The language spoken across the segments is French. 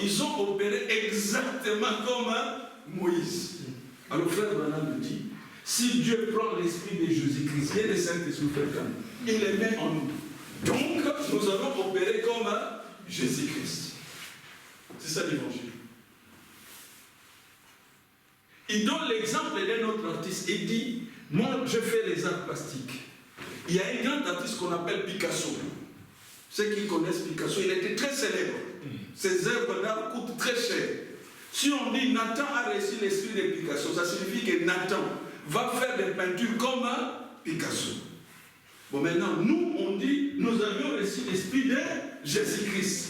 ils ont opéré exactement comme Moïse. Alors frère Branham me dit, si Dieu prend l'esprit de Jésus-Christ et le Saint-Esprit, il les met en nous. Donc, nous allons opérer comme Jésus-Christ. C'est ça l'évangile. Il donne l'exemple d'un autre artiste. Il dit, moi je fais les arts plastiques. Il y a un grand artiste qu'on appelle Picasso. Ceux qui connaissent Picasso, il était très célèbre. Ses œuvres d'art coûtent très cher. Si on dit Nathan a reçu l'esprit de Picasso, ça signifie que Nathan va faire des peintures comme Picasso. Bon, maintenant, nous, on dit, nous avions reçu l'esprit de Jésus-Christ.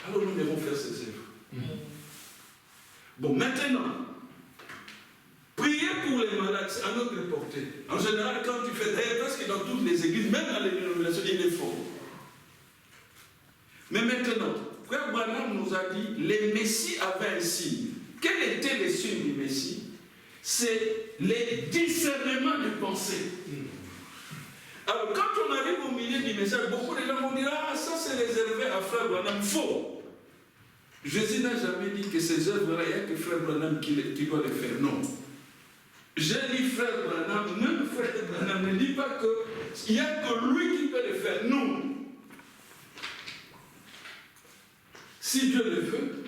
Alors nous devons faire ces œuvres. Bon, maintenant, prier pour les malades, c'est à notre portée. En général, quand tu fais d'ailleurs, parce que dans toutes les églises, même dans les dénominations, il est fort. Mais maintenant, frère Branham nous a dit, les Messies avaient un signe. Quel était le signe du Messie? C'est les discernements de pensée. Alors, quand on arrive au milieu du message, beaucoup de gens vont dire, ah, ça c'est réservé à frère Branham. Faux. Jésus n'a jamais dit que ces œuvres-là, il n'y a que frère Branham qui doit les faire. Non. J'ai dit frère Branham, même frère Branham ne dit pas qu'il n'y a que lui qui peut les faire. Non. Si Dieu le veut,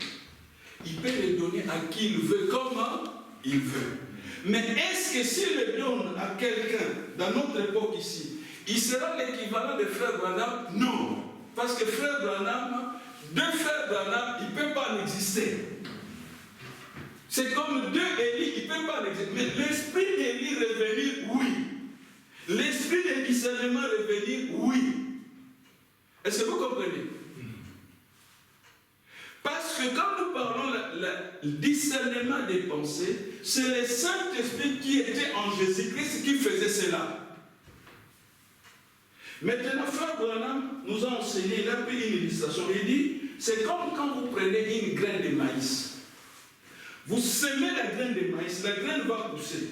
il peut les donner à qui il veut, comment il veut. Mais est-ce que s'il le donne à quelqu'un dans notre époque ici, il sera l'équivalent de frère Branham? Non. Parce que frère Branham, deux frères Branham, il ne peut pas en exister. C'est comme deux Élie, il ne peut pas en exister. Mais l'esprit d'Élie revenir, oui. L'esprit de discernement revenir, oui. Est-ce que vous comprenez? Parce que quand nous parlons le discernement des pensées, c'est le Saint-Esprit qui était en Jésus-Christ qui faisait cela. Maintenant, frère Branham nous a enseigné, il a pris une illustration. Il dit, c'est comme quand vous prenez une graine de maïs. Vous semez la graine de maïs, la graine va pousser.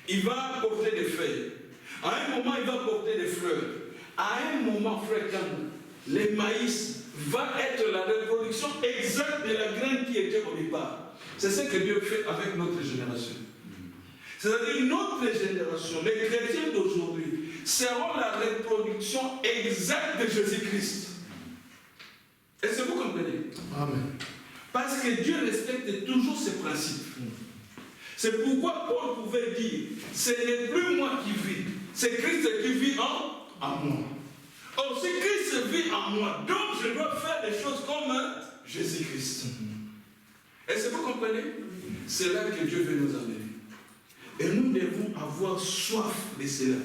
Il va porter des feuilles. À un moment, il va porter des fleurs. À un moment, frère, quand le maïs va être la reproduction exacte de la graine qui était au départ. C'est ce que Dieu fait avec notre génération. C'est-à-dire notre génération, les chrétiens d'aujourd'hui, seront la reproduction exacte de Jésus-Christ. Est-ce que vous comprenez? Amen. Parce que Dieu respecte toujours ses principes. C'est pourquoi Paul pouvait dire, ce n'est plus moi qui vis, c'est Christ qui vit en moi. Or, si Christ vit en moi, donc je dois faire des choses comme Jésus-Christ. Est-ce que vous comprenez? C'est là que Dieu veut nous amener. Et nous devons avoir soif de cela.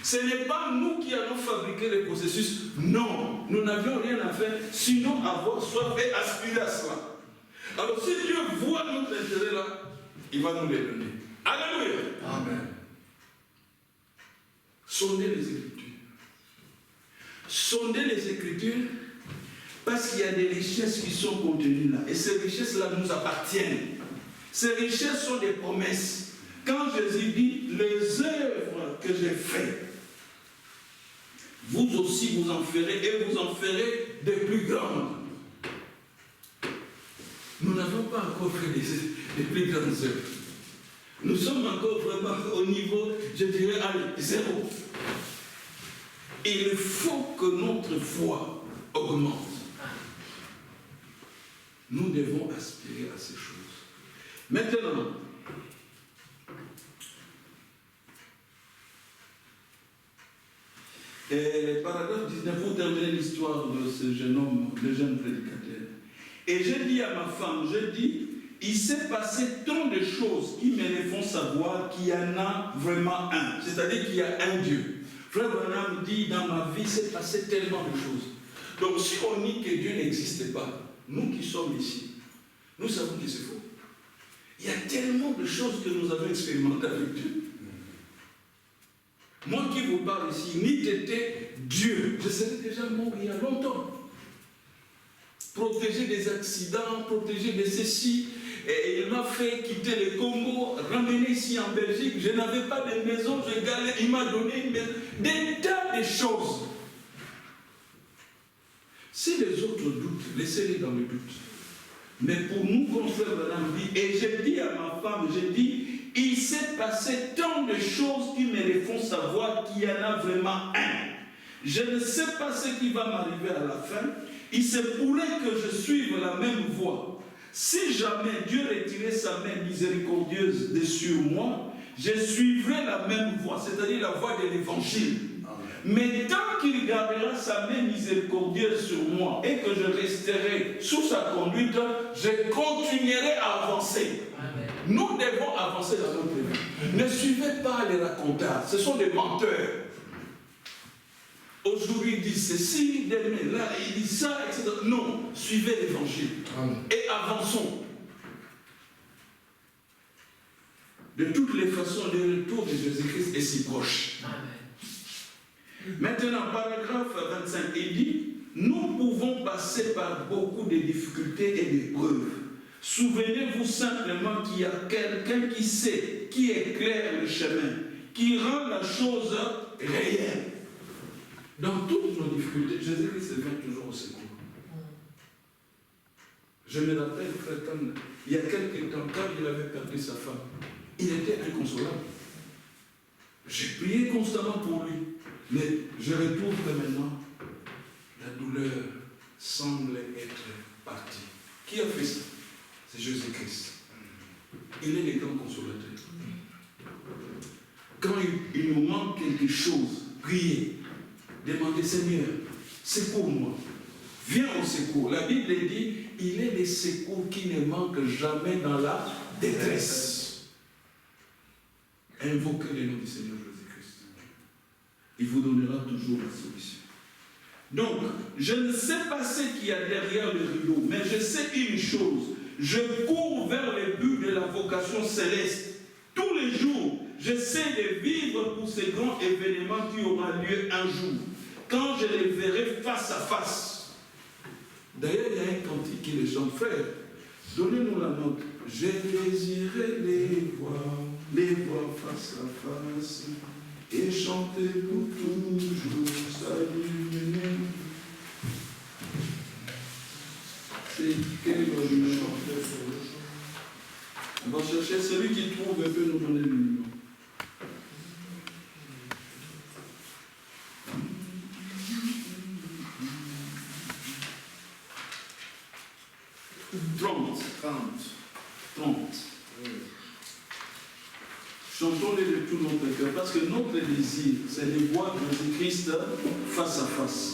Ce n'est pas nous qui allons fabriquer le processus. Non, nous n'avions rien à faire, sinon avoir soif et aspirer à cela. Alors si Dieu voit notre intérêt là, il va nous les donner. Alléluia. Amen. Sondez les Écritures. Sondez les Écritures parce qu'il y a des richesses qui sont contenues là. Et ces richesses-là nous appartiennent. Ces richesses sont des promesses. Quand Jésus dit, les œuvres que j'ai faites, vous aussi vous en ferez et vous en ferez de plus grandes. Nous n'avons pas encore fait les plus grandes œuvres. Nous sommes encore vraiment au niveau, je dirais, allez, 0. Il faut que notre foi augmente. Nous devons aspirer à ces choses. Maintenant, paragraphe 19, vous terminez l'histoire de ce jeune homme, le jeune prédicateur. Et j'ai dit à ma femme, il s'est passé tant de choses qui me font savoir qu'il y en a vraiment un. C'est-à-dire qu'il y a un Dieu. Frère Branham dit, dans ma vie, il s'est passé tellement de choses. Donc si on dit que Dieu n'existe pas, nous qui sommes ici, nous savons que c'est faux. Il y a tellement de choses que nous avons expérimentées avec Dieu. Moi qui vous parle ici, ni t'étais Dieu, je serais déjà mort il y a longtemps. Protégé des accidents, protégé de ceci. Et il m'a fait quitter le Congo, ramener ici en Belgique. Je n'avais pas de maison, je galérais. Il m'a donné une maison. Des tas de choses. Si les autres doutent, laissez-les dans le doute. Mais pour nous, comme frère Branham dit, et j'ai dit à ma femme, j'ai dit, il s'est passé tant de choses qui me les font savoir qu'il y en a vraiment un. Je ne sais pas ce qui va m'arriver à la fin. Il se pourrait que je suive la même voie. Si jamais Dieu retirait sa main miséricordieuse de sur moi, je suivrai la même voie, c'est-à-dire la voie de l'évangile. Mais tant qu'il gardera sa main miséricordieuse sur moi et que je resterai sous sa conduite, je continuerai à avancer. Amen. Nous devons avancer dans notre vie. Ne suivez pas les racontars, ce sont des menteurs. Aujourd'hui, il dit ceci, demain, là, il dit ça, etc. Non, suivez l'évangile et avançons. De toutes les façons, le retour de Jésus-Christ est si proche. Amen. Maintenant, paragraphe 25, il dit, nous pouvons passer par beaucoup de difficultés et d'épreuves. Souvenez-vous simplement qu'il y a quelqu'un qui sait, qui éclaire le chemin, qui rend la chose réelle. Dans toutes nos difficultés, Jésus-Christ vient toujours au secours. Je me rappelle, frère, il y a quelques temps, quand il avait perdu sa femme, il était inconsolable. J'ai prié constamment pour lui. Mais je retrouve que maintenant, la douleur semble être partie. Qui a fait ça? C'est Jésus-Christ. Il est le grand consolateur. Quand il nous manque quelque chose, priez. Demandez, Seigneur, secours-moi. Viens au secours. La Bible dit, il est le secours qui ne manque jamais dans la détresse. Invoquez le nom du Seigneur Jésus-Christ. Il vous donnera toujours la solution. Donc, je ne sais pas ce qu'il y a derrière le rideau, mais je sais une chose. Je cours vers le but de la vocation céleste. Tous les jours, j'essaie de vivre pour ce grand événement qui aura lieu un jour. Quand je les verrai face à face. D'ailleurs, il y a un cantique qui les chante, frère. Donnez-nous la note. J'ai désiré les voir face à face, et chanter pour toujours, salut. C'est quel numéro? On va chercher celui qui trouve et peut nous donner le numéro. Chantons-les de tout notre cœur, parce que notre désir, c'est de voir Jésus-Christ face à face.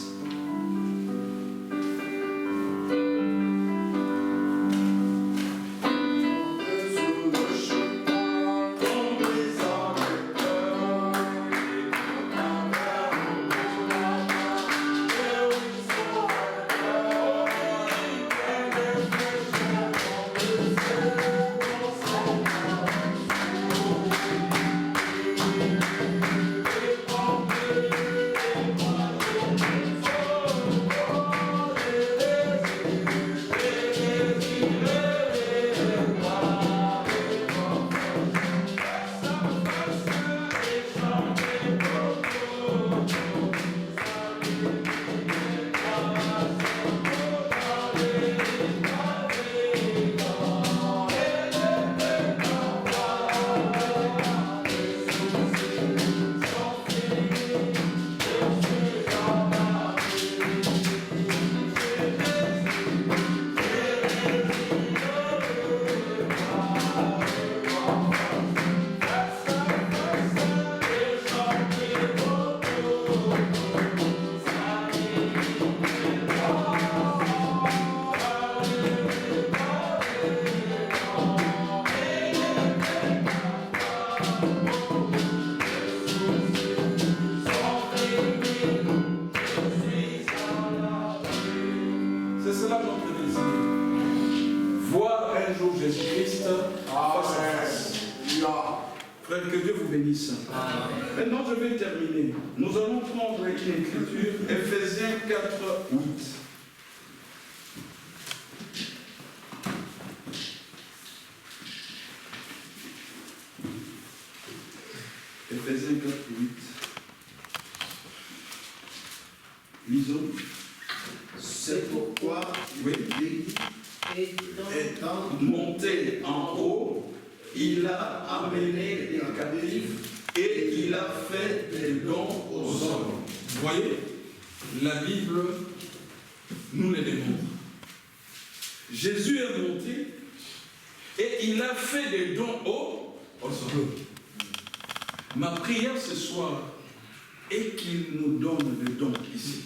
Maintenant, je vais terminer. Nous allons prendre une écriture, Ephésiens 4, 8. Ephésiens 4, 8. Lisons. C'est pour Étant monté en haut, il a amené les captifs et il a fait des dons aux hommes. Vous voyez, la Bible nous le démontre. Jésus est monté et il a fait des dons aux hommes. Ma prière ce soir est qu'il nous donne des dons ici.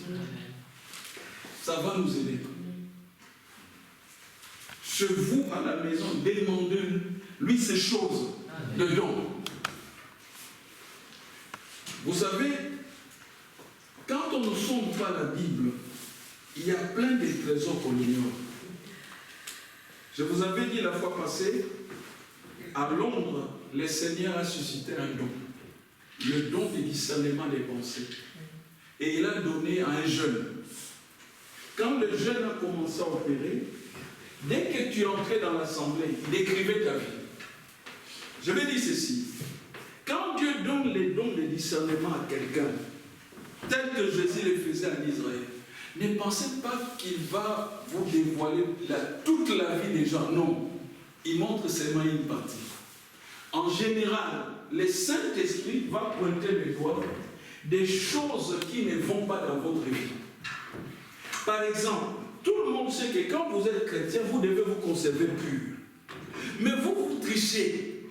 Ça va nous aider. Chez vous, à la maison, demandez-lui ces choses de dons. Vous savez, quand on ne sonde pas la Bible, il y a plein de trésors qu'on ignore. Je vous avais dit la fois passée, à Londres, le Seigneur a suscité un don. Le don du discernement des pensées. Et il a donné à un jeune. Quand le jeune a commencé à opérer, dès que tu entrais dans l'assemblée, il écrivait ta vie. Je vais dire ceci. Quand Dieu donne les dons de discernement à quelqu'un, tel que Jésus le faisait en Israël, ne pensez pas qu'il va vous dévoiler toute la vie des gens. Non. Il montre seulement une partie. En général, le Saint-Esprit va pointer le doigt des choses qui ne vont pas dans votre vie. Par exemple, tout le monde sait que quand vous êtes chrétien, vous devez vous conserver pur. Mais vous trichez,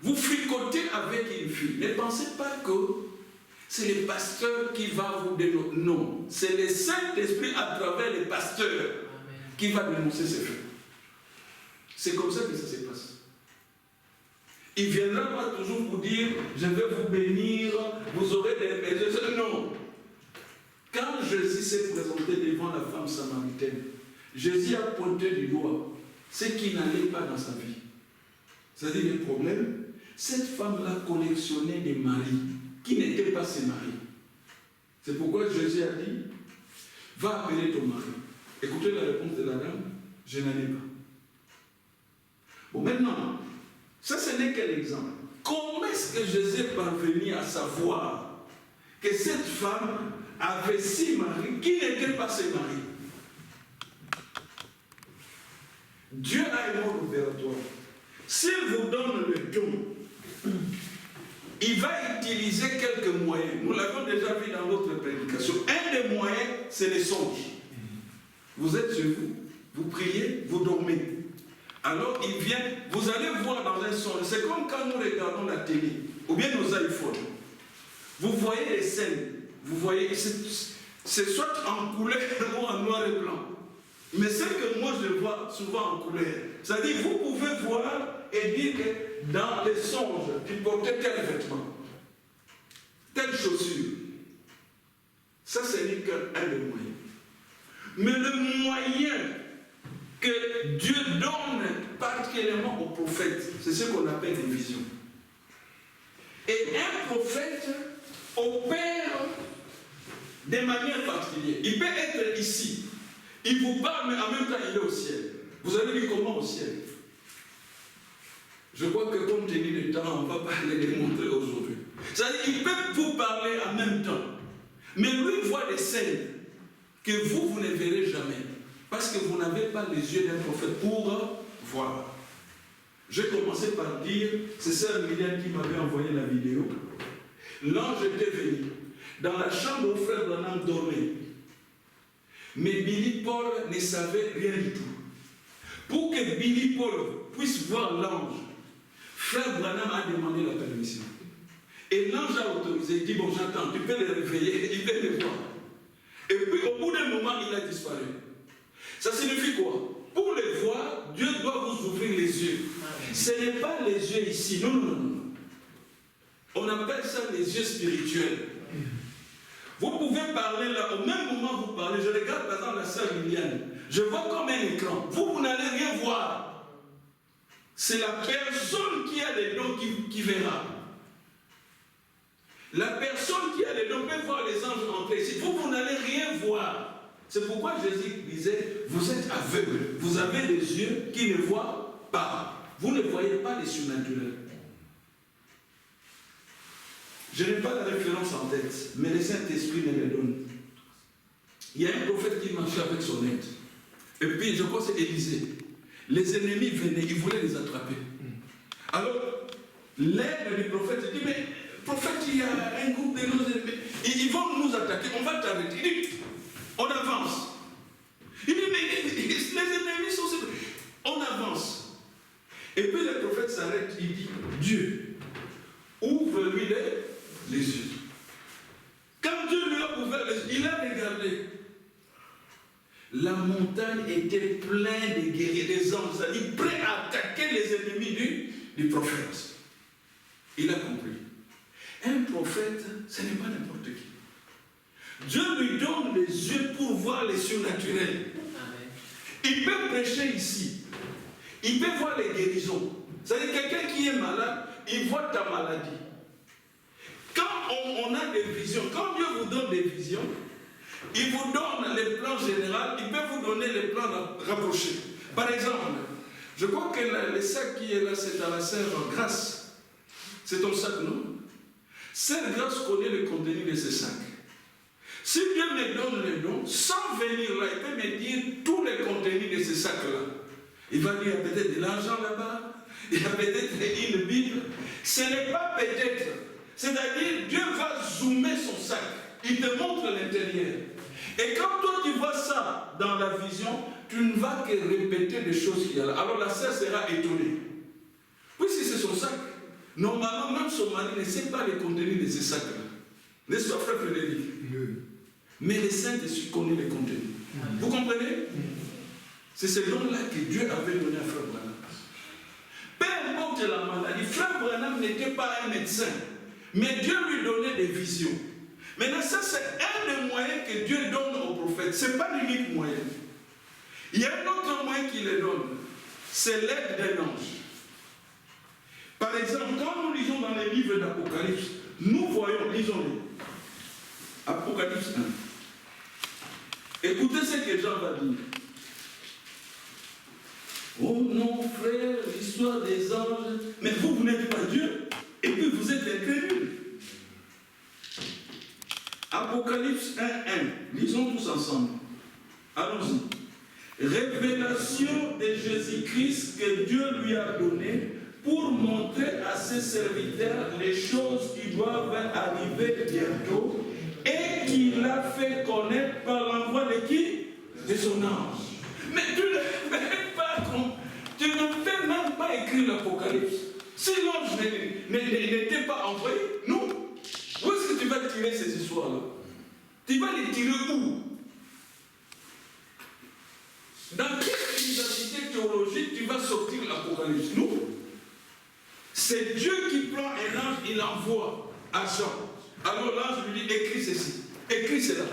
vous fricotez avec une fille. Ne pensez pas que c'est le pasteur qui va vous dénoncer. Non, c'est le Saint-Esprit à travers les pasteurs qui va dénoncer ces faits. C'est comme ça que ça se passe. Il ne viendra pas toujours vous dire, je vais vous bénir, vous aurez des bénédictions. Non. Quand Jésus s'est présenté devant la femme samaritaine, Jésus a pointé du doigt ce qui n'allait pas dans sa vie. C'est-à-dire le problème, cette femme-là collectionnait des maris qui n'étaient pas ses maris. C'est pourquoi Jésus a dit, va appeler ton mari. Écoutez la réponse de la dame, je n'en ai pas. Bon, maintenant, ça ce n'est qu'un exemple. Comment est-ce que Jésus est parvenu à savoir que cette femme avait 6 maris qui n'étaient pas ses maris? Dieu a un mode opératoire. S'il vous donne le don, il va utiliser quelques moyens. Nous l'avons déjà vu dans notre prédication. Un des moyens, c'est les songes. Vous êtes chez vous, vous priez, vous dormez. Alors il vient, vous allez voir dans un songe. C'est comme quand nous regardons la télé, ou bien nos iPhones. Vous voyez les scènes, vous voyez, c'est soit en couleur ou en noir et blanc. Mais ce que moi je vois souvent en couleur, c'est-à-dire vous pouvez voir et dire que dans les songes, tu portais tel vêtement, telle chaussure. Ça, ce n'est qu'un des moyens. Mais le moyen que Dieu donne particulièrement aux prophètes, c'est ce qu'on appelle des visions. Et un prophète opère de manière particulière. Il peut être ici. Il vous parle, mais en même temps, il est au ciel. Vous allez dire comment au ciel? Je crois que compte tenu du temps, on ne va pas les démontrer aujourd'hui. C'est-à-dire qu'il peut vous parler en même temps. Mais lui voit des scènes que vous ne verrez jamais. Parce que vous n'avez pas les yeux d'un prophète pour voir. J'ai commencé par dire, c'est Sœur Liliane qui m'avait envoyé la vidéo. L'ange était venu dans la chambre où frère Branham dormait. Mais Billy Paul ne savait rien du tout. Pour que Billy Paul puisse voir l'ange, frère Branham a demandé la permission. Et l'ange a autorisé, il dit, bon j'attends, tu peux le réveiller, il peut le voir. Et puis au bout d'un moment, il a disparu. Ça signifie quoi? Pour le voir, Dieu doit vous ouvrir les yeux. Ce n'est pas les yeux ici, non, non, non, non. On appelle ça les yeux spirituels. Vous pouvez parler là, au même moment où vous parlez, je regarde par exemple la sœur Liliane, je vois comme un écran, vous n'allez rien voir. C'est la personne qui a les dons qui verra. La personne qui a les dons peut voir les anges entrer ici, vous n'allez rien voir. C'est pourquoi Jésus disait, vous êtes aveugles, vous avez des yeux qui ne voient pas. Vous ne voyez pas les surnaturels. Je n'ai pas la référence en tête, mais le Saint-Esprit me le donne. Il y a un prophète qui marchait avec son aide. Et puis, je crois que c'est Élisée. les ennemis venaient, ils voulaient les attraper. Alors, l'aide du prophète dit, mais prophète, il y a un groupe de nos ennemis, ils vont nous attaquer, on va t'arrêter. Il dit, on avance. Il dit, mais les ennemis sont... On avance. Et puis le prophète s'arrête, il dit, Dieu, ouvre-lui les yeux. Quand Dieu lui a ouvert les yeux, il a regardé. La montagne était pleine de guerriers, des anges, c'est-à-dire prêts à attaquer les ennemis du prophète. Il a compris. Un prophète, ce n'est pas n'importe qui. Dieu lui donne les yeux pour voir les surnaturels. Il peut prêcher ici. Il peut voir les guérisons. C'est-à-dire quelqu'un qui est malade, il voit ta maladie. Quand on a des visions, quand Dieu vous donne des visions, il vous donne les plans généraux, il peut vous donner les plans rapprochés. Par exemple, je crois que le sac qui est là, c'est à la sœur Grâce. C'est ton sac, non? Sœur Grâce connaît le contenu de ce sac. Si Dieu me donne le don, sans venir là, il peut me dire tous les contenus de ce sac-là. Il va dire, il y a peut-être de l'argent là-bas, il y a peut-être une Bible. Ce n'est pas peut-être. C'est-à-dire, Dieu va zoomer son sac. Il te montre l'intérieur. Et quand toi tu vois ça dans la vision, tu ne vas que répéter des choses qu'il y a là. Alors la sœur sera étonnée. Puisque c'est son sac. Normalement, même son mari ne sait pas les contenus de ce sac-là. N'est-ce pas, frère Frédéric? Mais le Saint-Esprit connaît les contenus. Vous comprenez? C'est ce don-là que Dieu avait donné à Frère Branham. Peu importe la maladie, Frère Branham n'était pas un médecin. Mais Dieu lui donnait des visions. Maintenant, ça, c'est un des moyens que Dieu donne aux prophètes. Ce n'est pas l'unique moyen. Il y a un autre moyen qu'il les donne. C'est l'aide d'un ange. Par exemple, quand nous lisons dans les livres d'Apocalypse, nous voyons, lisons-les. Apocalypse 1. Écoutez ce que Jean va dire. Oh non, frère, l'histoire des anges. Mais vous n'êtes pas Dieu. Et puis vous êtes incrédule. Apocalypse 1.1. Lisons tous ensemble. Allons-y. Révélation de Jésus-Christ que Dieu lui a donné pour montrer à ses serviteurs les choses qui doivent arriver bientôt et qu'il a fait connaître par l'envoi de qui? De son ange. Mais tu ne fais même pas écrire l'Apocalypse. Si l'ange n'était pas envoyé, non. Où est-ce que tu vas tirer ces histoires-là? Tu vas les tirer où? Dans quelle université théologique tu vas sortir l'Apocalypse? Non. C'est Dieu qui prend un ange, il l'envoie à Jean. Alors l'ange lui dit, écris ceci, écris cela.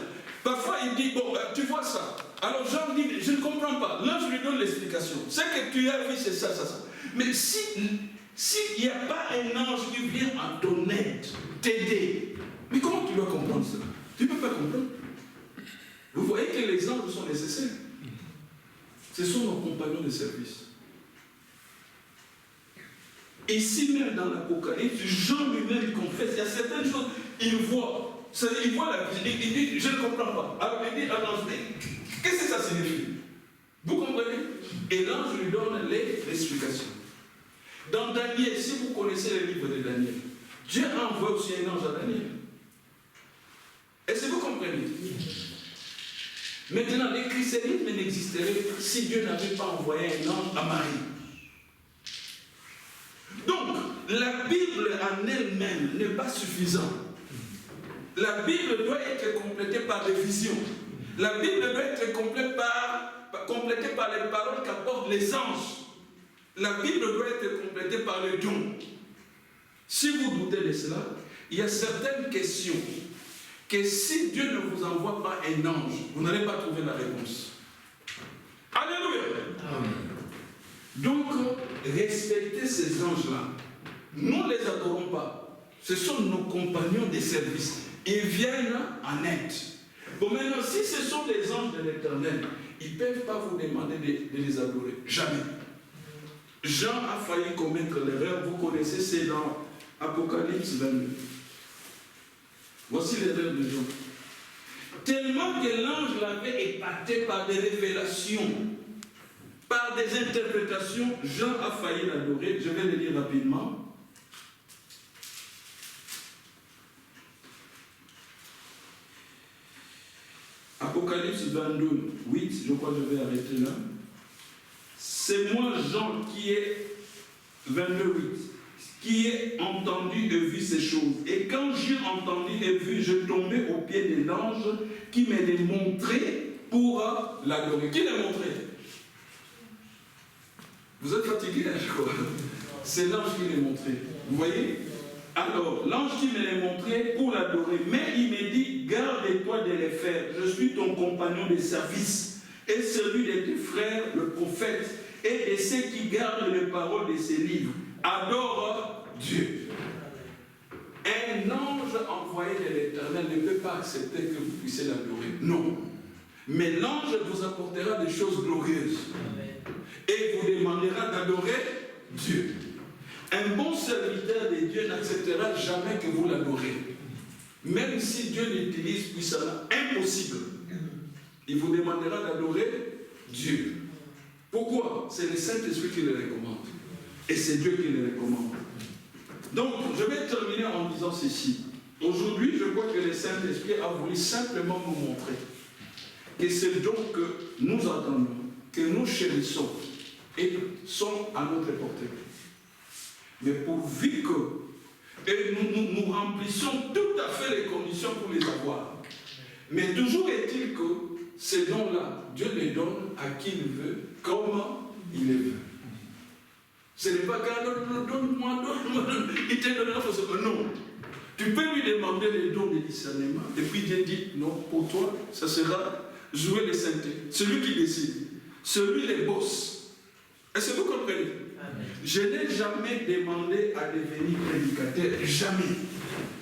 Parfois il dit, bon, tu vois ça. Alors Jean dit, je ne comprends pas. L'ange lui donne l'explication. Ce que tu as vu, c'est ça, ça, ça. Mais s'il n'y a pas un ange qui vient en ton aide, t'aider, mais comment tu vas comprendre ça? Tu ne peux pas comprendre. Vous voyez que les anges sont nécessaires. Ce sont nos compagnons de service. Ici même dans l'Apocalypse, Jean lui-même confesse, il y a certaines choses, il voit la vie, il dit, je ne comprends pas. Alors il dit à l'ange, qu'est-ce que ça signifie? Vous comprenez? Et l'ange lui donne l'explication. Dans Daniel, si vous connaissez le livre de Daniel, Dieu envoie aussi un ange à Daniel. Est-ce que vous comprenez? Maintenant, le christianisme n'existerait pas si Dieu n'avait pas envoyé un ange à Marie. Donc, la Bible en elle-même n'est pas suffisante. La Bible doit être complétée par des visions. La Bible doit être complétée par les paroles qu'apportent les anges. La Bible doit être complétée par les dons. Si vous doutez de cela, il y a certaines questions que si Dieu ne vous envoie pas un ange, vous n'allez pas trouver la réponse. Alléluia. Amen. Donc, respectez ces anges-là. Nous ne les adorons pas. Ce sont nos compagnons de service. Ils viennent en aide. Bon, maintenant, si ce sont des anges de l'Éternel, ils ne peuvent pas vous demander de les adorer. Jamais. Jean a failli commettre l'erreur. Vous connaissez, c'est dans Apocalypse 22. Voici l'erreur de Jean. Tellement que l'ange l'avait épaté par des révélations. par des interprétations, Jean a failli l'adorer. Je vais le lire rapidement. Apocalypse 22, 8, je crois que je vais arrêter là. C'est moi, Jean, qui ai 22, 8, qui ai entendu et vu ces choses. Et quand j'ai entendu et vu, je tombais aux pieds de l'ange qui me les montrait pour l'adorer. Qui l'a montré? Vous êtes fatigué, je crois. C'est l'ange qui l'a montré. Vous voyez? Alors, l'ange qui me l'a montré pour l'adorer, mais il me dit, garde-toi de les faire. Je suis ton compagnon de service et celui de tes frères, le prophète, et de ceux qui gardent les paroles de ces livres. Adore Dieu. Un ange envoyé de l'Éternel ne peut pas accepter que vous puissiez l'adorer. Non. Mais l'ange vous apportera des choses glorieuses. Et vous demandera d'adorer Dieu. Un bon serviteur de Dieu n'acceptera jamais que vous l'adorez. Même si Dieu l'utilise puissamment, impossible. Il vous demandera d'adorer Dieu. Pourquoi? C'est le Saint-Esprit qui le recommande. Et c'est Dieu qui le recommande. Donc, je vais terminer en disant ceci. Aujourd'hui, je crois que le Saint-Esprit a voulu simplement nous montrer que c'est donc que nous attendons, que nous chérissons et sont à notre portée. Mais pourvu que et nous remplissons tout à fait les conditions pour les avoir. Mais toujours est-il que ces dons-là, Dieu les donne à qui il veut, comment il les veut. Ce n'est pas qu'un donne-moi, il te donnera pour ce que non. Tu peux lui demander les dons de discernement, et puis Dieu dit, non, pour toi, ça sera jouer les saintetés. Celui qui décide, celui les boss. Est-ce que vous comprenez? Amen. Je n'ai jamais demandé à devenir prédicateur, jamais.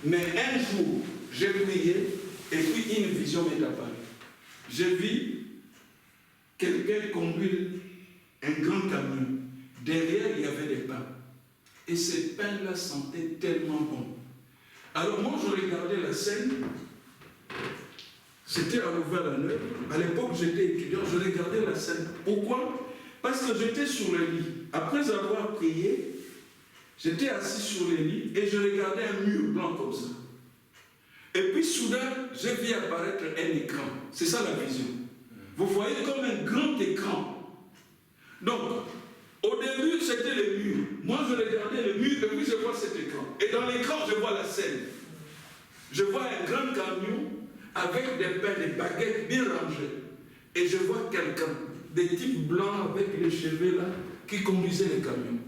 Mais un jour, j'ai prié, et puis une vision m'est apparue. J'ai vu quelqu'un conduire un grand camion. Derrière, il y avait des pains. Et ces pains-là sentaient tellement bon. Alors moi, je regardais la scène. C'était à Louvain-la-Neuve. À l'époque, j'étais étudiant, je regardais la scène. Pourquoi? Parce que j'étais sur le lit. Après avoir prié, j'étais assis sur le lit et je regardais un mur blanc comme ça. Et puis soudain, j'ai vu apparaître un écran. C'est ça la vision. Vous voyez comme un grand écran. Donc, au début, c'était le mur. Moi, je regardais le mur et puis je vois cet écran. Et dans l'écran, je vois la scène. Je vois un grand camion avec des pains, des baguettes bien rangées. Et je vois quelqu'un, des types blancs avec les cheveux là, qui conduisait le camion.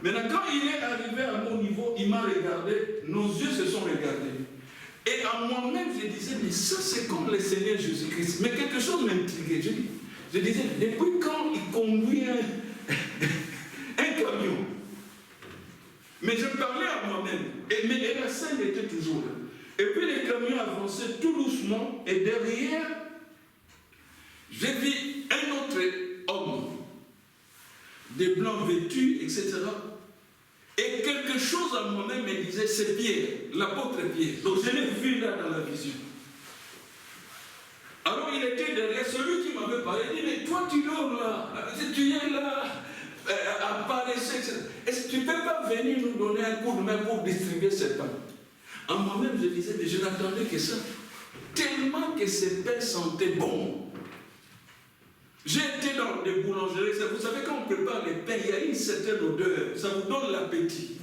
Maintenant, quand il est arrivé à mon niveau, il m'a regardé, nos yeux se sont regardés. Et en moi-même, je disais, mais ça c'est comme le Seigneur Jésus-Christ. Mais quelque chose m'intriguait. Je disais, depuis quand il conduit un camion? Mais je parlais à moi-même. Et la scène était toujours là. Et puis les camions avançaient tout doucement. Et derrière, j'ai vu un autre homme, des blancs vêtus, etc. Et quelque chose à moi-même me disait, c'est Pierre, l'apôtre Pierre. Donc je l'ai vu là dans la vision. Alors il était derrière, celui qui m'avait parlé, il dit, mais toi tu dors là, tu es là, à parler, est-ce que tu ne peux pas venir nous donner un coup de main pour distribuer ces pains? En moi-même je disais, mais je n'attendais que ça. Tellement que ces pains sentaient bon. J'ai été dans des boulangeries, vous savez quand on prépare les pains, il y a une certaine odeur, ça vous donne l'appétit.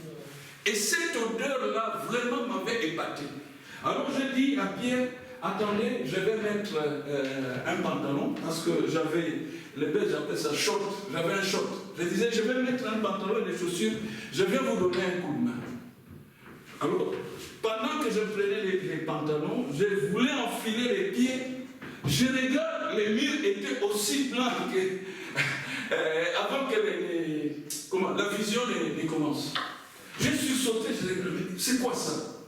Et cette odeur-là vraiment m'avait épaté. Alors je dis à Pierre, attendez, je vais mettre un pantalon, parce que j'avais, les Belges appellent ça short, j'avais un short. Je disais, je vais mettre un pantalon et des chaussures, je viens vous donner un coup de main. Alors, pendant que je prenais les pantalons, je voulais enfiler les pieds. Je regarde, les murs étaient aussi blancs que avant que la vision ne commence. Je suis sauté, je dis, c'est quoi ça?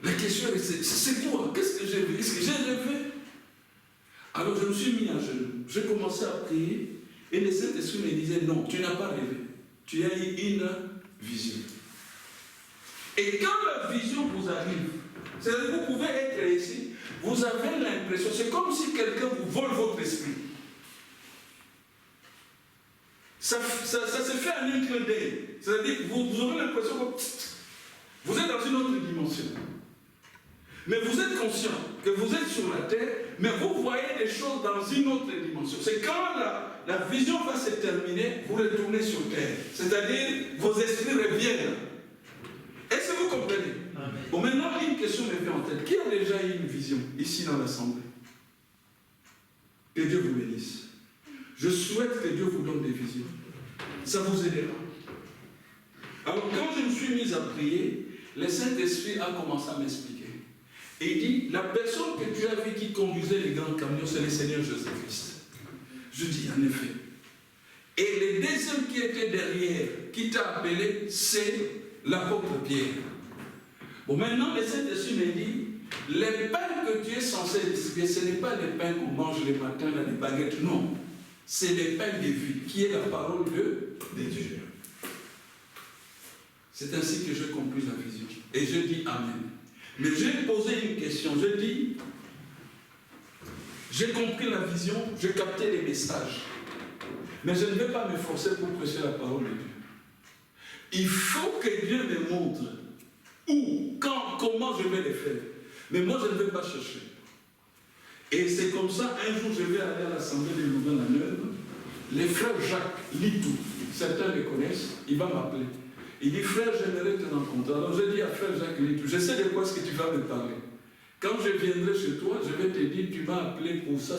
La question est, c'est quoi? Qu'est-ce que j'ai vu? Est-ce que j'ai rêvé? Alors je me suis mis à genoux. J'ai commencé à prier et le Saint-Esprit me disait, non, tu n'as pas rêvé. Tu as eu une vision. Et quand la vision vous arrive, c'est-à-dire que vous pouvez être ici, vous avez l'impression, c'est comme si quelqu'un vous vole votre esprit. Ça se fait en un clin d'œil. C'est-à-dire que vous aurez l'impression que vous êtes dans une autre dimension. Mais vous êtes conscient que vous êtes sur la terre, mais vous voyez les choses dans une autre dimension. C'est quand la vision va se terminer, vous retournez sur terre. C'est-à-dire, vos esprits reviennent. Est-ce que vous comprenez? Amen. Bon, maintenant, une question me vient en tête. Qui a déjà eu une vision ici dans l'Assemblée? Que Dieu vous bénisse. Je souhaite que Dieu vous donne des visions. Ça vous aidera. Alors, quand je me suis mis à prier, le Saint-Esprit a commencé à m'expliquer. Et il dit, la personne que tu as vue qui conduisait les grands camions, c'est le Seigneur Jésus-Christ. Je dis, en effet. Et le deuxième qui était derrière, qui t'a appelé, c'est l'apôtre Pierre. Bon, maintenant, le Saint-Esprit me dit, les pains que tu es censé distribuer, ce n'est pas les pains qu'on mange le matin, là, les baguettes, non. C'est les pains de vie, qui est la parole de Dieu. C'est ainsi que j'ai compris la vision. Et je dis Amen. Mais j'ai posé une question. Je dis, j'ai compris la vision, j'ai capté les messages. Mais je ne vais pas me forcer pour prêcher la parole de Dieu. Il faut que Dieu me montre où, quand, comment je vais les faire. Mais moi, je ne vais pas chercher. Et c'est comme ça, un jour, je vais aller à l'Assemblée des Louvain-la-Neuve. Les frères Jacques Litou, certains les connaissent, il va m'appeler. Il dit, frère, j'aimerais te rencontrer. Alors je dis à frère Jacques Litou, je sais de quoi est-ce que tu vas me parler. Quand je viendrai chez toi, je vais te dire, tu m'as appelé pour ça.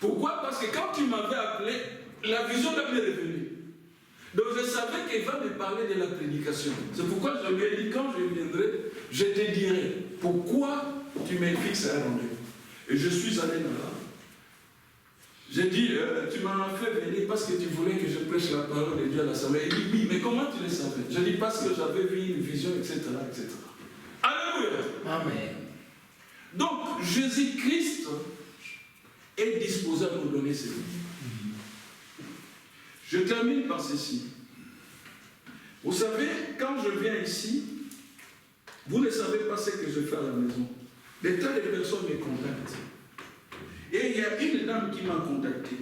Pourquoi? Parce que quand tu m'avais appelé, la vision m'est revenue. Donc je savais qu'il va me parler de la prédication. C'est pourquoi je lui ai dit, quand je viendrai, je te dirai pourquoi tu me fixes un rendez-vous. Et je suis allé là-bas. J'ai dit, tu m'as fait venir parce que tu voulais que je prêche la parole de Dieu à l'Assemblée. Il dit, oui, mais comment tu le savais? J'ai dit, parce que j'avais vu une vision, etc. Alléluia. Amen. Donc, Jésus-Christ est disposé à nous donner ses vies. Je termine par ceci. Vous savez, quand je viens ici, vous ne savez pas ce que je fais à la maison. Des tas de personnes me contactent. Et il y a une dame qui m'a contacté.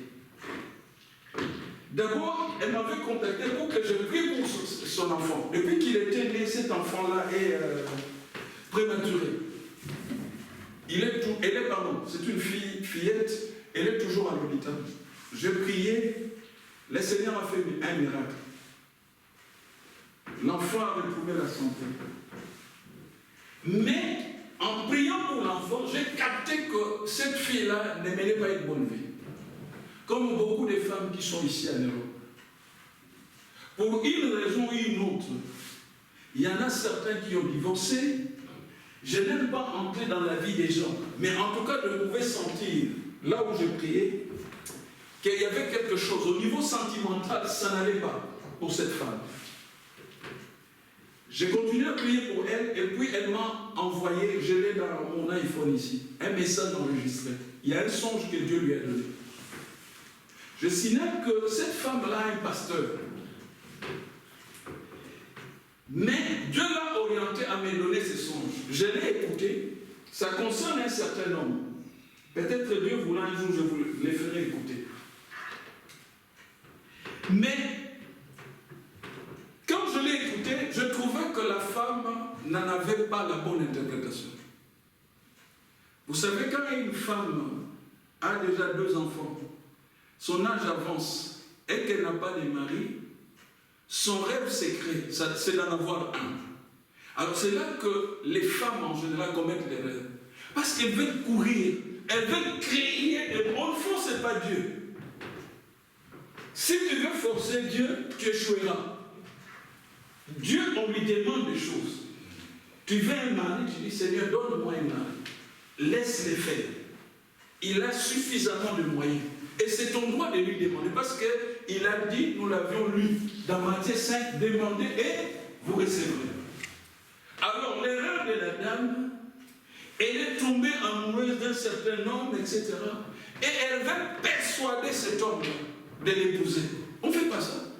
D'abord, elle m'avait contacté pour que je prie pour son enfant. Depuis qu'il était né, cet enfant-là est prématuré. C'est une fillette, elle est toujours à l'hôpital. Je priais, le Seigneur a fait un miracle. L'enfant a retrouvé la santé. Mais, en priant pour l'enfant, j'ai capté que cette fille-là ne menait pas une bonne vie. Comme beaucoup de femmes qui sont ici en Europe. Pour une raison ou une autre, il y en a certains qui ont divorcé. Je n'aime pas entrer dans la vie des gens, mais en tout cas, je pouvais sentir, là où je priais, qu'il y avait quelque chose. Au niveau sentimental, ça n'allait pas pour cette femme. J'ai continué à prier pour elle, et puis elle m'a envoyé, je l'ai dans mon iPhone ici, un message enregistré. Il y a un songe que Dieu lui a donné. Je signale que cette femme-là a un pasteur. Mais Dieu l'a orienté à me donner ce songe. Je l'ai écouté. Ça concerne un certain nombre. Peut-être Dieu voulant un jour, je vous les ferai écouter. Mais, quand je l'ai écouté, je trouvais que la femme n'en avait pas la bonne interprétation. Vous savez, quand une femme a déjà 2 enfants, son âge avance et qu'elle n'a pas de mari, son rêve secret, c'est d'en avoir un. Alors c'est là que les femmes en général commettent des rêves. Parce qu'elles veulent courir, elles veulent créer, et au fond, ce n'est pas Dieu. Si tu veux forcer Dieu, tu échoueras. Dieu, on lui demande des choses. Tu veux un mari, tu dis, Seigneur, donne-moi un mari. Laisse-les faire. Il a suffisamment de moyens. Et c'est ton droit de lui demander. Parce qu'il a dit, nous l'avions lu dans Matthieu 5, demandez et vous recevrez. Alors, l'erreur de la dame, elle est tombée amoureuse d'un certain homme, etc. Et elle va persuader cet homme de l'épouser. On ne fait pas ça.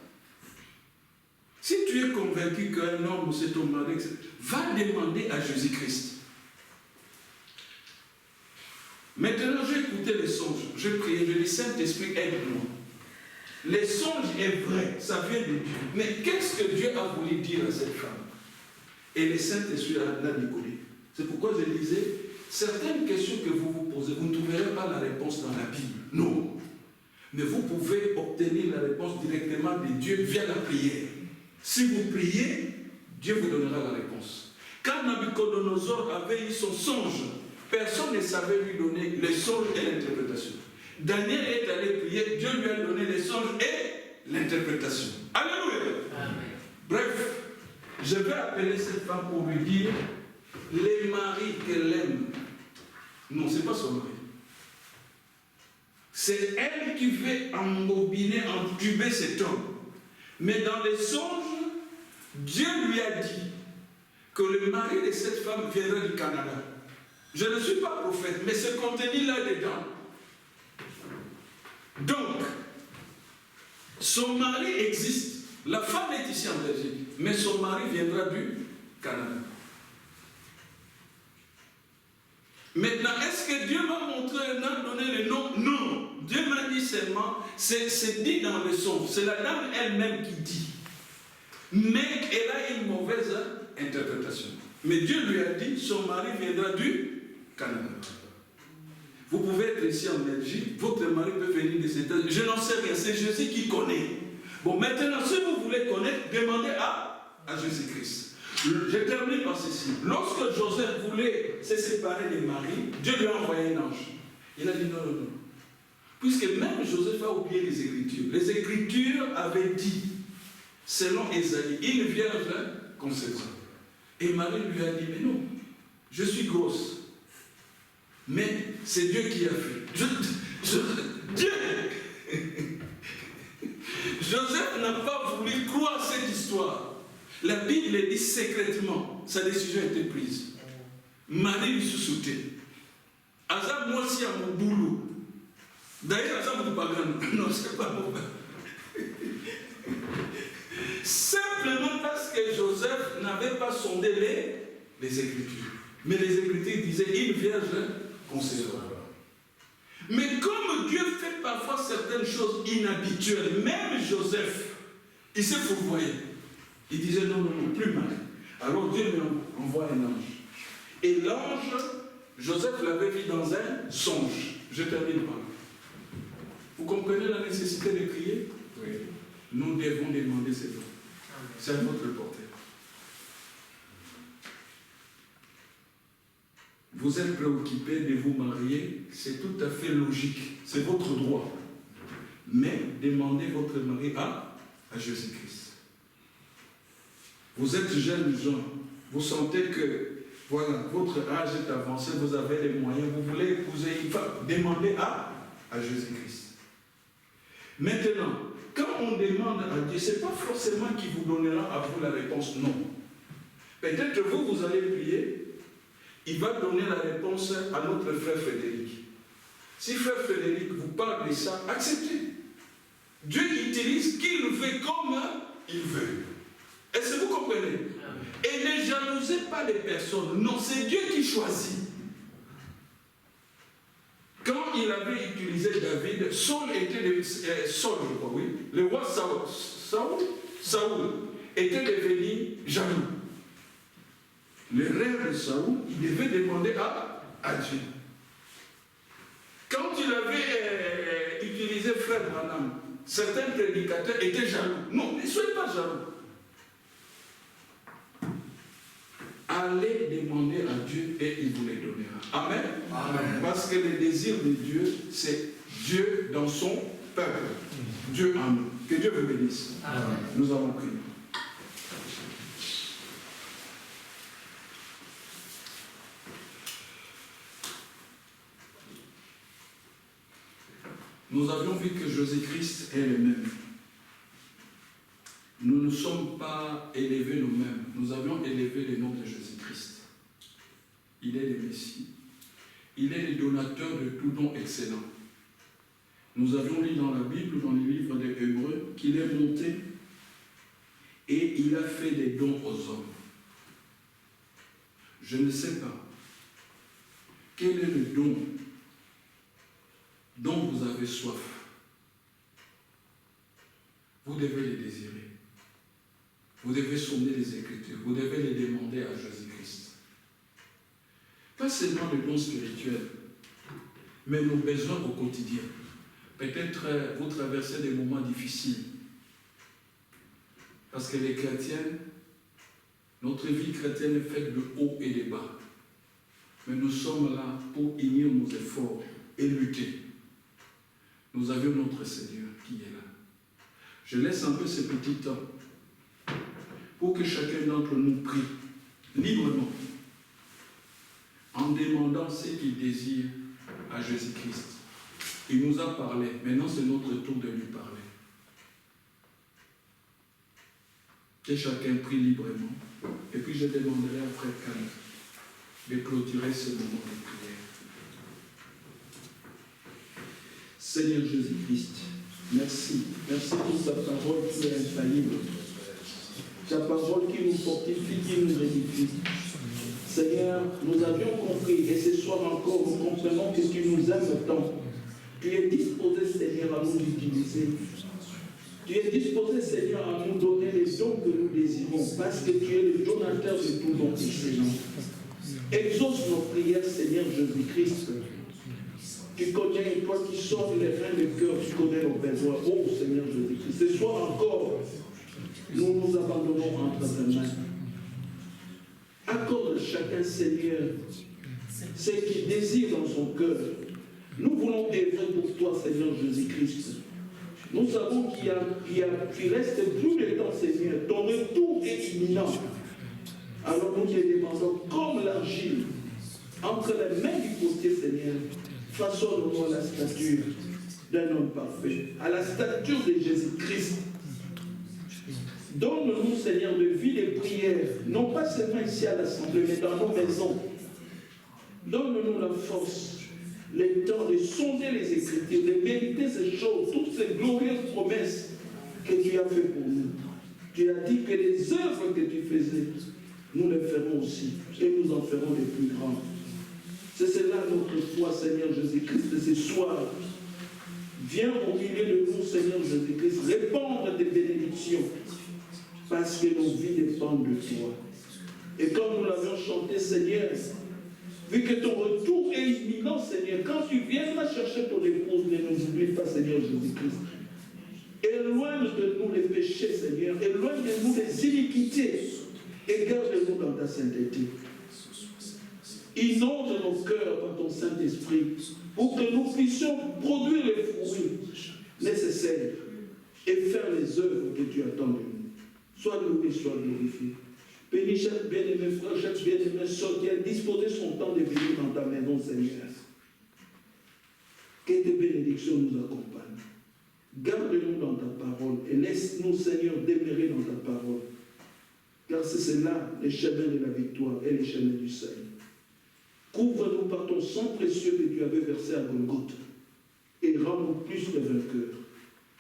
Si tu es convaincu qu'un homme, c'est ton mari, etc., va demander à Jésus-Christ. Maintenant, j'ai écouté les songes, j'ai prié, je dis, Saint-Esprit, aide-moi. Les songes est vrai, ça vient de Dieu. Mais qu'est-ce que Dieu a voulu dire à cette femme? Et le Saint-Esprit l'a décollé. C'est pourquoi je disais, certaines questions que vous vous posez, vous ne trouverez pas la réponse dans la Bible. Non. Mais vous pouvez obtenir la réponse directement de Dieu via la prière. Si vous priez, Dieu vous donnera la réponse. Quand Nabucodonosor avait eu son songe, personne ne savait lui donner le songe et l'interprétation. Daniel est allé prier, Dieu lui a donné les songes et l'interprétation. Alléluia. Amen. Bref, je vais appeler cette femme pour lui dire les maris qu'elle aime. Non, ce n'est pas son mari. C'est elle qui veut embobiner, entuber cet homme. Mais dans les songes, Dieu lui a dit que le mari de cette femme viendrait du Canada. Je ne suis pas prophète, mais ce contenu là-dedans. Donc, son mari existe. La femme est ici en Belgique, mais son mari viendra du Canada. Maintenant, est-ce que Dieu m'a montré, m'a donné le nom? Non. Dieu m'a dit seulement, c'est dit dans le son. C'est la dame elle-même qui dit. Mais elle a une mauvaise interprétation. Mais Dieu lui a dit, son mari viendra du Canada. Vous pouvez être ici en Belgique, votre mari peut venir des États-Unis. Je n'en sais rien, c'est Jésus qui connaît. Bon, maintenant, si vous voulez connaître, demandez à Jésus-Christ. Je termine par ceci. Lorsque Joseph voulait se séparer des maris, Dieu lui a envoyé un ange. Il a dit non, non, non. Puisque même Joseph a oublié les Écritures. Les Écritures avaient dit, selon Ésaïe, une vierge concevra. Et Marie lui a dit, mais non, je suis grosse. Mais c'est Dieu qui a fait. Dieu Joseph n'a pas voulu croire cette histoire. La Bible dit secrètement, sa décision a été prise. Marie lui sous-sautait. Azab, moi aussi, à mon boulot. D'ailleurs, Azab, vous parlez. Non, c'est pas mon simplement parce que Joseph n'avait pas sondé les Écritures. Mais les Écritures disaient une vierge concevra. Mais comme Dieu fait parfois certaines choses inhabituelles, même Joseph, il s'est fourvoyé. Il disait non, non, non, plus mal. Alors Dieu lui envoie un ange. Et l'ange, Joseph l'avait vu dans un songe. Je termine par là. Vous comprenez la nécessité de prier? Oui. Nous devons demander ces dons. C'est à notre portée. Vous êtes préoccupé de vous marier, c'est tout à fait logique. C'est votre droit. Mais demandez votre mari à Jésus-Christ. Vous êtes jeunes gens. Vous sentez que voilà, votre âge est avancé, vous avez les moyens, vous voulez épouser une femme. Demandez à Jésus-Christ. Maintenant, quand on demande à Dieu, ce n'est pas forcément qu'il vous donnera à vous la réponse, non. Peut-être vous allez prier, il va donner la réponse à notre frère Frédéric. Si frère Frédéric vous parle de ça, acceptez. Dieu utilise qui il veut comme il veut. Est-ce que vous comprenez? Et ne jalousez pas les personnes. Non, c'est Dieu qui choisit. Quand il avait utilisé David, Saul était Saul, oui. Le roi Saoul était devenu jaloux. Le rêve de Saoul, il devait demander à Dieu. Quand il avait utilisé frère Branham, certains prédicateurs étaient jaloux. Non, ne soyez pas jaloux. Allez demander à Dieu et il vous les donnera. Amen. Amen. Parce que le désir de Dieu, c'est Dieu dans son peuple. Dieu en nous. Que Dieu vous bénisse. Amen. Nous allons prier. Nous avions vu que Jésus-Christ est le même. Nous ne sommes pas élevés nous-mêmes. Nous avions élevé le nom de Jésus-Christ. Il est le Messie. Il est le donateur de tout don excellent. Nous avions lu dans la Bible, dans les livres des Hébreux, qu'il est monté et il a fait des dons aux hommes. Je ne sais pas quel est le don dont vous avez soif. vous devez les désirer. Vous devez sonner les Écritures. Vous devez les demander à Jésus-Christ. Pas seulement le don spirituel, mais nos besoins au quotidien. Peut-être vous traversez des moments difficiles. Parce que les chrétiens, notre vie chrétienne est faite de haut et de bas. Mais nous sommes là pour unir nos efforts et lutter. Nous avions notre Seigneur qui est là. Je laisse un peu ce petit temps pour que chacun d'entre nous prie librement en demandant ce qu'il désire à Jésus-Christ. Il nous a parlé. Maintenant, c'est notre tour de lui parler. Que chacun prie librement. Et puis, je demanderai à Frère Kane de clôturer ce moment de prière. Seigneur Jésus-Christ, merci. Merci pour ta parole qui est infaillible. Ta parole qui nous fortifie, qui nous édifie. Seigneur, nous avions compris, et ce soir encore, nous comprenons que tu nous aimes tant. Tu es disposé, Seigneur, à nous utiliser. Tu es disposé, Seigneur, à nous donner les dons que nous désirons, parce que tu es le donateur de tout don excellent. Exauce nos prières, Seigneur Jésus-Christ. Tu connais, toi qui sondes les reins de cœur, tu connais nos besoins. Oh Seigneur Jésus-Christ, ce soir encore, nous nous abandonnons entre tes mains. Accorde à chacun, Seigneur, ce qu'il désire dans son cœur. Nous voulons œuvrer pour toi, Seigneur Jésus-Christ. Nous savons qu'il reste plus de temps, Seigneur. Ton retour est imminent. Alors nous te demandons, comme l'argile, entre les mains du potier, Seigneur, façonne-nous à la stature d'un homme parfait, à la stature de Jésus-Christ. Donne-nous, Seigneur, de vie de prière, non pas seulement ici à l'Assemblée, mais dans nos maisons. Donne-nous la force, le temps de sonder les Écritures, de méditer ces choses, toutes ces glorieuses promesses que tu as faites pour nous. Tu as dit que les œuvres que tu faisais, nous les ferons aussi, et nous en ferons les plus grandes. C'est cela notre foi, Seigneur Jésus-Christ, de ce soir. Viens au milieu de nous, Seigneur Jésus-Christ, répandre tes bénédictions, parce que nos vies dépendent de toi. Et comme nous l'avions chanté, Seigneur, vu que ton retour est imminent, Seigneur, quand tu viendras chercher ton épouse, ne nous oublie pas, Seigneur Jésus-Christ. Éloigne de nous les péchés, Seigneur, éloigne de nous les iniquités, et garde-nous dans ta sainteté. Inonde nos cœurs par ton Saint-Esprit, pour que nous puissions produire les fruits nécessaires et faire les œuvres que tu attends de nous. Sois loué, sois glorifié. Bénis chaque bien-aimé frère, chaque bien-aimé soeur qui a disposé son temps de venir dans ta maison, Seigneur. Que tes bénédictions nous accompagnent. Garde-nous dans ta parole et laisse-nous, Seigneur, demeurer dans ta parole. Car c'est là les chemins de la victoire et les chemins du salut. Couvre-nous par ton sang précieux que tu avais versé à Golgotha et rends-nous plus que vainqueurs,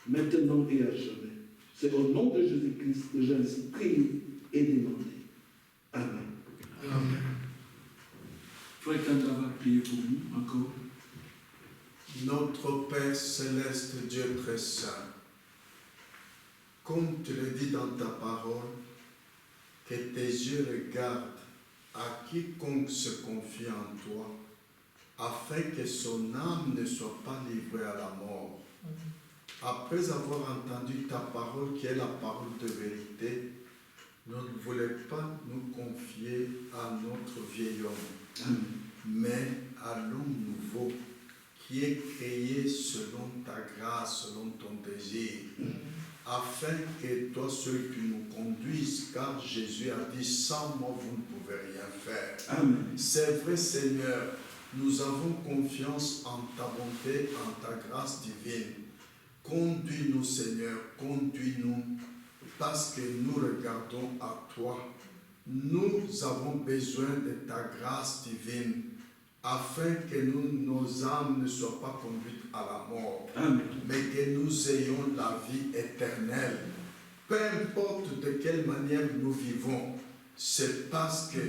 maintenant et à jamais. C'est au nom de Jésus-Christ que j'ai ainsi prié et demandé. Amen. Amen. Frère Kanda va prier pour nous encore. Notre Père céleste, Dieu très saint, comme tu le dis dans ta parole, que tes yeux regardent à quiconque se confie en toi, afin que son âme ne soit pas livrée à la mort. Après avoir entendu ta parole, qui est la parole de vérité, nous ne voulons pas nous confier à notre vieil homme, mais à l'homme nouveau, qui est créé selon ta grâce, selon ton désir, afin que toi seul tu nous conduises, car Jésus a dit, sans moi vous ne pouvez rien faire. Amen. C'est vrai, Seigneur, nous avons confiance en ta bonté, en ta grâce divine. Conduis-nous, Seigneur, conduis-nous, parce que nous regardons à toi. Nous avons besoin de ta grâce divine, afin que nos âmes ne soient pas conduites à la mort, Amen. Mais que nous ayons la vie éternelle. Peu importe de quelle manière nous vivons, c'est parce que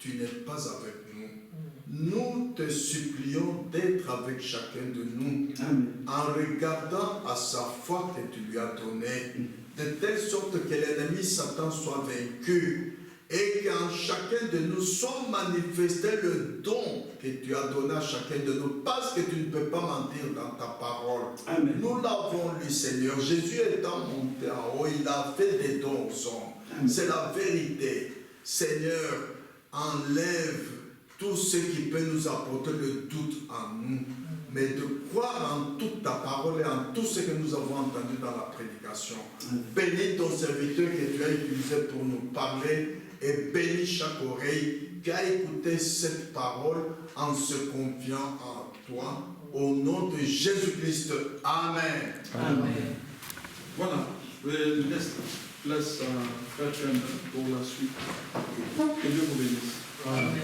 tu n'es pas avec nous. nous te supplions d'être avec chacun de nous, Amen. en regardant à sa foi que tu lui as donnée, de telle sorte que l'ennemi Satan soit vaincu et qu'en chacun de nous soit manifesté le don que tu as donné à chacun de nous, parce que tu ne peux pas mentir dans ta parole. Amen. Nous l'avons lu, Seigneur. Jésus étant monté en haut, il a fait des dons aux hommes. C'est la vérité. Seigneur, enlève tout ce qui peut nous apporter le doute en nous, mais de croire en toute ta parole et en tout ce que nous avons entendu dans la prédication. Bénis ton serviteur que tu as utilisé pour nous parler et bénis chaque oreille qui a écouté cette parole en se confiant en toi. Au nom de Jésus-Christ. Amen. Amen. Voilà. Je laisse place à Frère Chen pour la suite. Que Dieu vous bénisse. Amen.